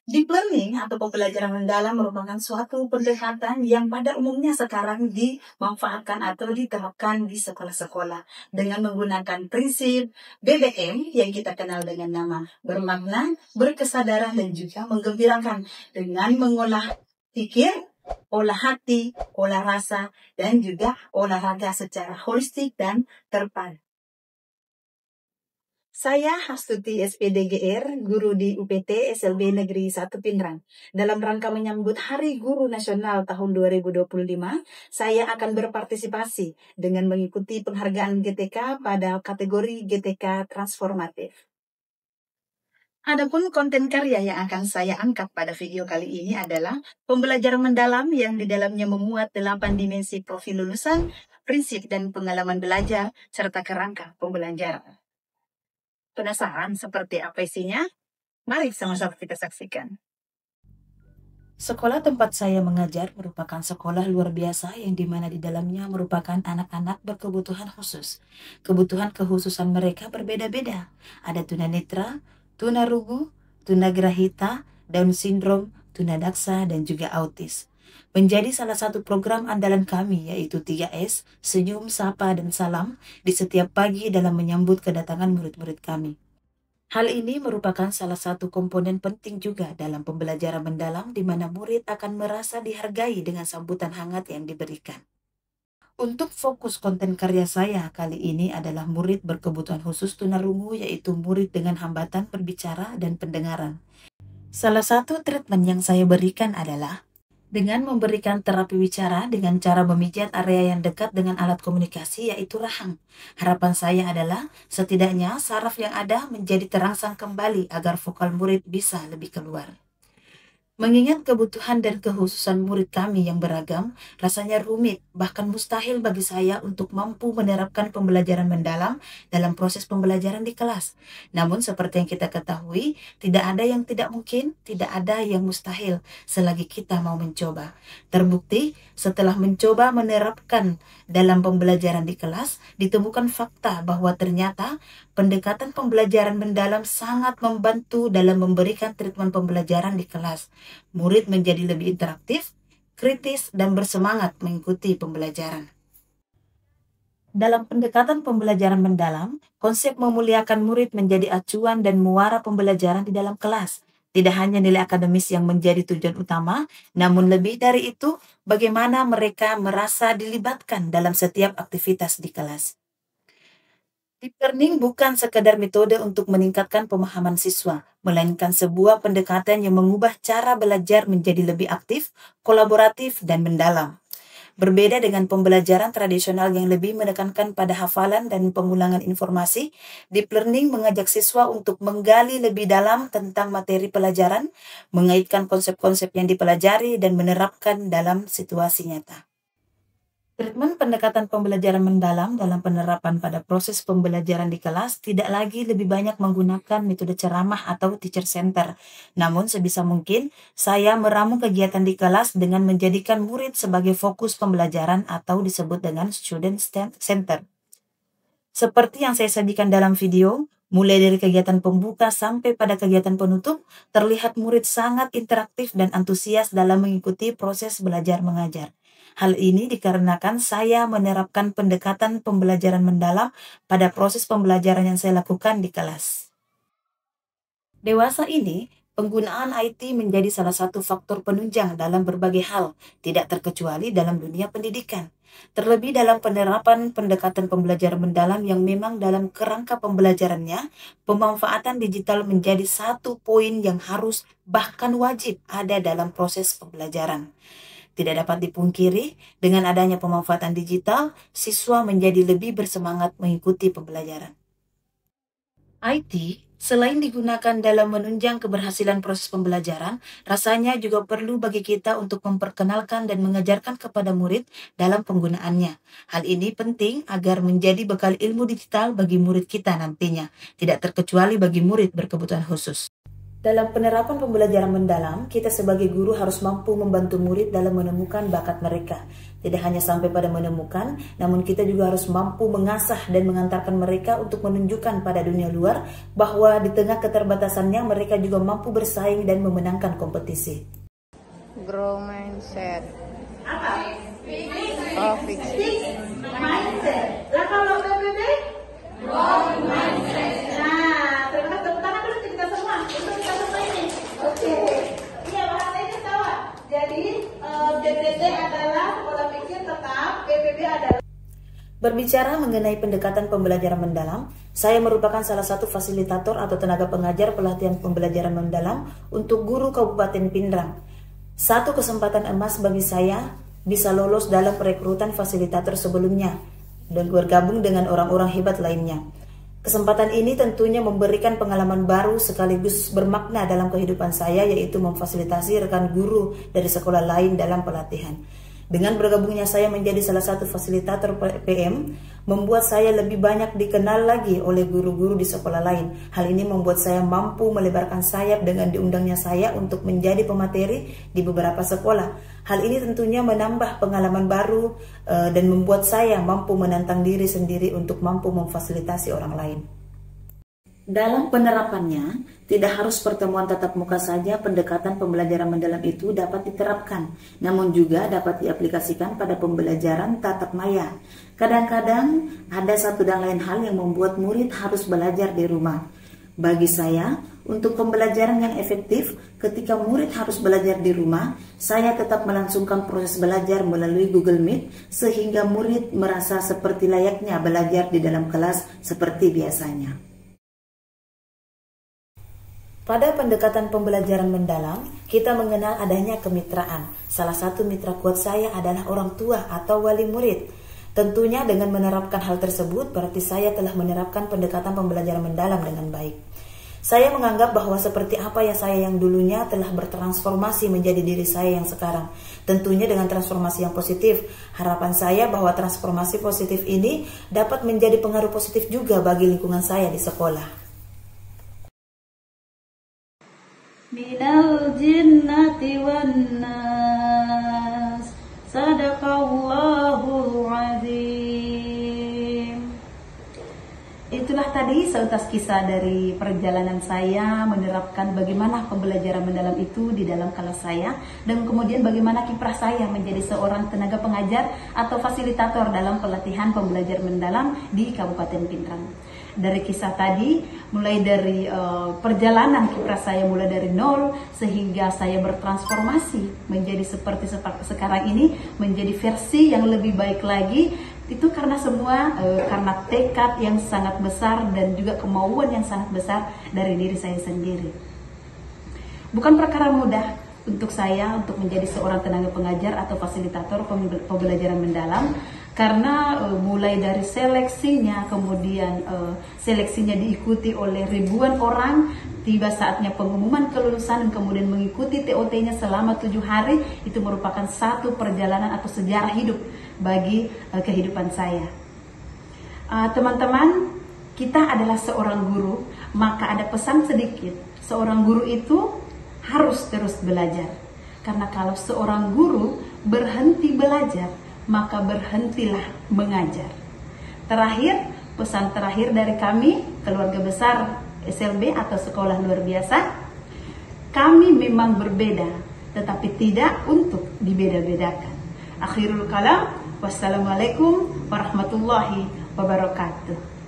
Deep learning atau pembelajaran mendalam merupakan suatu pendekatan yang pada umumnya sekarang dimanfaatkan atau diterapkan di sekolah-sekolah dengan menggunakan prinsip BBM yang kita kenal dengan nama bermakna, berkesadaran, dan juga menggembirakan dengan mengolah pikir, olah hati, olah rasa, dan juga olahraga secara holistik dan terpadu. Saya Hastuti SPDGR, guru di UPT SLB Negeri 1 Pindrang. Dalam rangka menyambut Hari Guru Nasional tahun 2025, saya akan berpartisipasi dengan mengikuti penghargaan GTK pada kategori GTK Transformatif. Adapun konten karya yang akan saya angkat pada video kali ini adalah pembelajaran mendalam yang di dalamnya memuat 8 dimensi profil lulusan, prinsip dan pengalaman belajar, serta kerangka pembelajaran. Penasaran seperti apa isinya? Mari sama-sama kita saksikan. Sekolah tempat saya mengajar merupakan sekolah luar biasa yang dimana di dalamnya merupakan anak-anak berkebutuhan khusus. Kebutuhan kekhususan mereka berbeda-beda. Ada tunanetra, tunarungu, tunagrahita, Down syndrome, tunadaksa, dan juga autis. Menjadi salah satu program andalan kami yaitu 3S, senyum, sapa, dan salam di setiap pagi dalam menyambut kedatangan murid-murid kami. Hal ini merupakan salah satu komponen penting juga dalam pembelajaran mendalam di mana murid akan merasa dihargai dengan sambutan hangat yang diberikan. Untuk fokus konten karya saya kali ini adalah murid berkebutuhan khusus tunarungu, yaitu murid dengan hambatan berbicara dan pendengaran. Salah satu treatment yang saya berikan adalah dengan memberikan terapi bicara dengan cara memijat area yang dekat dengan alat komunikasi yaitu rahang. Harapan saya adalah setidaknya saraf yang ada menjadi terangsang kembali agar vokal murid bisa lebih keluar. Mengingat kebutuhan dan kekhususan murid kami yang beragam, rasanya rumit, bahkan mustahil bagi saya untuk mampu menerapkan pembelajaran mendalam dalam proses pembelajaran di kelas. Namun seperti yang kita ketahui, tidak ada yang tidak mungkin, tidak ada yang mustahil selagi kita mau mencoba. Terbukti, setelah mencoba menerapkan dalam pembelajaran di kelas, ditemukan fakta bahwa ternyata pendekatan pembelajaran mendalam sangat membantu dalam memberikan treatment pembelajaran di kelas. Murid menjadi lebih interaktif, kritis, dan bersemangat mengikuti pembelajaran. Dalam pendekatan pembelajaran mendalam, konsep memuliakan murid menjadi acuan dan muara pembelajaran di dalam kelas. Tidak hanya nilai akademis yang menjadi tujuan utama, namun lebih dari itu, bagaimana mereka merasa dilibatkan dalam setiap aktivitas di kelas. Deep learning bukan sekadar metode untuk meningkatkan pemahaman siswa, melainkan sebuah pendekatan yang mengubah cara belajar menjadi lebih aktif, kolaboratif, dan mendalam. Berbeda dengan pembelajaran tradisional yang lebih menekankan pada hafalan dan pengulangan informasi, deep learning mengajak siswa untuk menggali lebih dalam tentang materi pelajaran, mengaitkan konsep-konsep yang dipelajari, dan menerapkan dalam situasi nyata. Treatment pendekatan pembelajaran mendalam dalam penerapan pada proses pembelajaran di kelas tidak lagi lebih banyak menggunakan metode ceramah atau teacher center. Namun sebisa mungkin, saya meramu kegiatan di kelas dengan menjadikan murid sebagai fokus pembelajaran atau disebut dengan student center. Seperti yang saya sajikan dalam video, mulai dari kegiatan pembuka sampai pada kegiatan penutup, terlihat murid sangat interaktif dan antusias dalam mengikuti proses belajar mengajar. Hal ini dikarenakan saya menerapkan pendekatan pembelajaran mendalam pada proses pembelajaran yang saya lakukan di kelas. Dewasa ini, penggunaan IT menjadi salah satu faktor penunjang dalam berbagai hal, tidak terkecuali dalam dunia pendidikan. Terlebih dalam penerapan pendekatan pembelajaran mendalam yang memang dalam kerangka pembelajarannya, pemanfaatan digital menjadi satu poin yang harus bahkan wajib ada dalam proses pembelajaran. Tidak dapat dipungkiri, dengan adanya pemanfaatan digital, siswa menjadi lebih bersemangat mengikuti pembelajaran. IT, selain digunakan dalam menunjang keberhasilan proses pembelajaran, rasanya juga perlu bagi kita untuk memperkenalkan dan mengajarkan kepada murid dalam penggunaannya. Hal ini penting agar menjadi bekal ilmu digital bagi murid kita nantinya, tidak terkecuali bagi murid berkebutuhan khusus. Dalam penerapan pembelajaran mendalam, kita sebagai guru harus mampu membantu murid dalam menemukan bakat mereka. Tidak hanya sampai pada menemukan, namun kita juga harus mampu mengasah dan mengantarkan mereka untuk menunjukkan pada dunia luar bahwa di tengah keterbatasannya mereka juga mampu bersaing dan memenangkan kompetisi. Grow mindset. Apa? Oh, fix. Mindset. Lah kalau PBB? Growth mindset. Nah, terima kasih. Tepuk tangan dulu kita semua. Untuk kita semua ini. Oke. Iya, bahasanya sama. Jadi, DPD adalah pola pikir tetap, PBB adalah. Berbicara mengenai pendekatan pembelajaran mendalam, saya merupakan salah satu fasilitator atau tenaga pengajar pelatihan pembelajaran mendalam untuk guru Kabupaten Pindrang. Satu kesempatan emas bagi saya bisa lolos dalam perekrutan fasilitator sebelumnya dan bergabung dengan orang-orang hebat lainnya. Kesempatan ini tentunya memberikan pengalaman baru sekaligus bermakna dalam kehidupan saya, yaitu memfasilitasi rekan guru dari sekolah lain dalam pelatihan. Dengan bergabungnya saya menjadi salah satu fasilitator PM, membuat saya lebih banyak dikenal lagi oleh guru-guru di sekolah lain. Hal ini membuat saya mampu melebarkan sayap dengan diundangnya saya untuk menjadi pemateri di beberapa sekolah. Hal ini tentunya menambah pengalaman baru dan membuat saya mampu menantang diri sendiri untuk mampu memfasilitasi orang lain. Dalam penerapannya, tidak harus pertemuan tatap muka saja pendekatan pembelajaran mendalam itu dapat diterapkan, namun juga dapat diaplikasikan pada pembelajaran tatap maya. Kadang-kadang ada satu dan lain hal yang membuat murid harus belajar di rumah. Bagi saya, untuk pembelajaran yang efektif, ketika murid harus belajar di rumah, saya tetap melangsungkan proses belajar melalui Google Meet, sehingga murid merasa seperti layaknya belajar di dalam kelas seperti biasanya. Pada pendekatan pembelajaran mendalam, kita mengenal adanya kemitraan. Salah satu mitra kuat saya adalah orang tua atau wali murid. Tentunya dengan menerapkan hal tersebut, berarti saya telah menerapkan pendekatan pembelajaran mendalam dengan baik. Saya menganggap bahwa seperti apa ya saya yang dulunya telah bertransformasi menjadi diri saya yang sekarang. Tentunya dengan transformasi yang positif. Harapan saya bahwa transformasi positif ini dapat menjadi pengaruh positif juga bagi lingkungan saya di sekolah. Minal jinnati wan nas, sadaqallahul azim. Itulah tadi seutas kisah dari perjalanan saya menerapkan bagaimana pembelajaran mendalam itu di dalam kelas saya, dan kemudian bagaimana kiprah saya menjadi seorang tenaga pengajar atau fasilitator dalam pelatihan pembelajaran mendalam di Kabupaten Pindrang. Dari kisah tadi, mulai dari perjalanan kiprah saya mulai dari nol sehingga saya bertransformasi menjadi seperti sekarang ini, menjadi versi yang lebih baik lagi. Itu karena semua karena tekad yang sangat besar dan juga kemauan yang sangat besar dari diri saya sendiri. Bukan perkara mudah untuk saya untuk menjadi seorang tenaga pengajar atau fasilitator pembelajaran mendalam, karena mulai dari seleksinya, kemudian seleksinya diikuti oleh ribuan orang, tiba saatnya pengumuman kelulusan dan kemudian mengikuti TOT-nya selama 7 hari, itu merupakan satu perjalanan atau sejarah hidup bagi kehidupan saya. Teman-teman, kita adalah seorang guru, maka ada pesan sedikit. Seorang guru itu harus terus belajar. Karena kalau seorang guru berhenti belajar, maka berhentilah mengajar. Terakhir, pesan terakhir dari kami, keluarga besar SLB atau Sekolah Luar Biasa, kami memang berbeda, tetapi tidak untuk dibeda-bedakan. Akhirul kalam, wassalamualaikum warahmatullahi wabarakatuh.